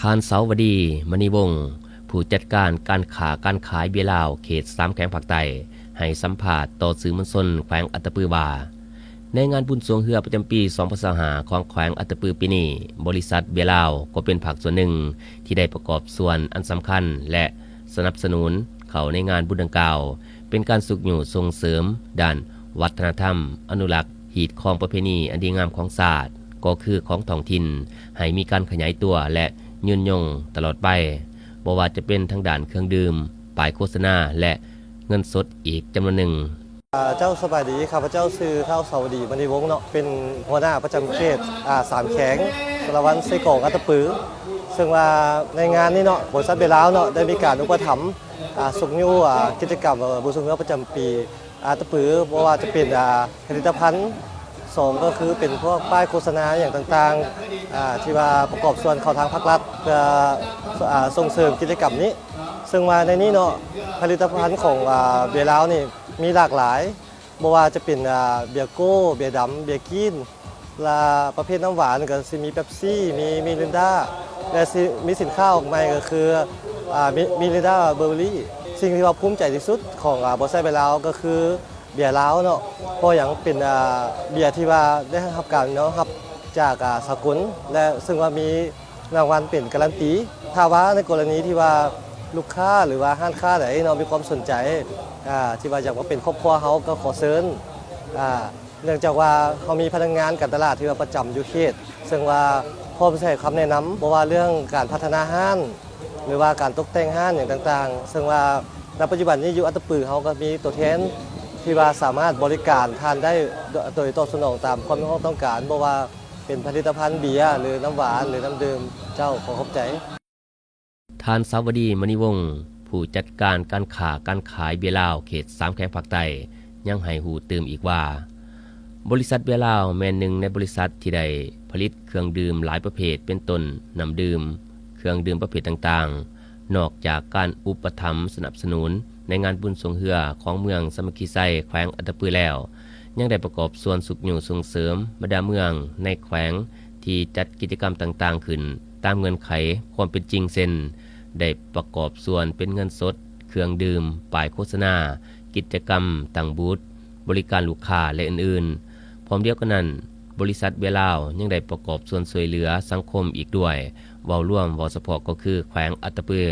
านเสาวดีมณีวงศ์ผู้จัดการการขายเบียร์ลาวเขต3แขวงภาคใต้ให้สัมภาษณ์ต่อสื่อมวลชนแขวงอัตตปือว่าในงานบุญสวงเฮือประจำปี2025ของแขวงอัตตปือปีนี้บริษัทเบียร์ลาวก็เป็นภาคส่วนหนึ่งที่ได้ประกอบส่วนอันสำคัญและสนับสนุนเข้าในงานบุญดังกล่าวเป็นการสุขอยู่ส่งเสริมด้านวัฒนธรรมอนุรักษ์หีดของประเพณีอันดีงามของศาสตร์ก็คือของท้องถิ่นให้มีการขยายตัวและยืนยงตลอดไปบ่ว่าจะเป็นทางด้านเครื่องดื่มป้ายโฆษณาและเงินสดอีกจำนวนหนึ่งเจ้าสบายดีครับพระเจ้าซื้อเท่าเสาดีมณีวงศ์เนาะเป็นหัวหน้าประจำเขต3แขวงสารวัตรไส้กรอกอัตตปือซึ่งว่าในงานนี้เนาะบริษัทเบลาวเนาะได้มีการอุปถัมภ์สุขยูกิจกรรมบุญสวงเฮือประจำปีอัตตปือเพราะว่าจะเป็นผลิตภัณฑ์2ก็คือเป็นพวกป้ายโฆษณาอย่างต่างๆที่ว่าประกอบส่วนเข้าทางภาครัฐเพื่อส่งเสริมกิจกรรมนี้ซึ่งว่าในนี้เนาะผลิตภัณฑ์ของเบียร์ลาวนี่มีหลากหลายบ่ว่าจะเป็นเบียร์โก้เบียร์ดำเบียร์กินและประเภทน้ำหวานก็สิมีเป๊ปซี่มีมิรินดาและมีสินค้าออกใหม่ก็คือมิรินดาเบอร์เบอรี่สิ่งที่ว่าภูมิใจที่สุดของบริษัทเบียร์ลาวก็คือเบียร์ลาวเนาะเพราะอย่างเป็นเบียร์ที่ว่าได้รับการเนาะครับจากสากลและซึ่งว่ามีรางวัลเป็นการันตีถ้าว่าในกรณีที่ว่าลูกค้าหรือว่าห้างค้าไหนเนาะมีความสนใจที่ว่าอยากมาเป็นครอบครัวเขาก็ขอเชิญเนื่องจากว่าเขามีพนักงานการตลาดที่ว่าประจำอยู่เขตซึ่งว่าพร้อมให้คำแนะนำบอกว่าเรื่องการพัฒนาห้างหรือว่าการตกแต่งห้างอย่างต่างๆซึ่งว่าณปัจจุบันนี้อยู่อัตตปือเขาก็มีตัวแทนที่ว่าสามารถบริการทานได้โดยตอบสนองตามความต้องการบอกว่าเป็นผลิตภัณฑ์เบียร์หรือน้ำหวานหรือน้ำดื่มเจ้าขอขอบใจท่านเสาวดีมณีวงศ์ผู้จัดการการขายเบียร์ลาวเขต3แขวงภาคใต้ยังให้หูตื่มอีกว่าบริษัทเบียร์ลาวแม่นหนึ่งในบริษัทที่ได้ผลิตเครื่องดื่มหลายประเภทเป็นต้นน้ำดื่มเครื่องดื่มประเภทต่างๆนอกจากการอุปถัมภ์สนับสนุนในงานบุญสวงเฮือของเมืองสามัคคีไซแขวงอัตตปือแล้วยังได้ประกอบส่วนสุขอยู่ส่งเสริมบรรดาเมืองในแขวงที่จัดกิจกรรมต่างๆขึ้นตามเงื่อนไขความเป็นจริงเช่นได้ประกอบส่วนเป็นเงินสดเครื่องดื่มป้ายโฆษณากิจกรรมตั้งบูธบริการลูกค้าและอื่นๆพร้อมเดียวกันนั้นบริษัทเบียร์ลาวยังได้ประกอบส่วนช่วยเหลือสังคมอีกด้วยเว้าร่วมเว้าเฉพาะก็คือแขวงอัตตปือ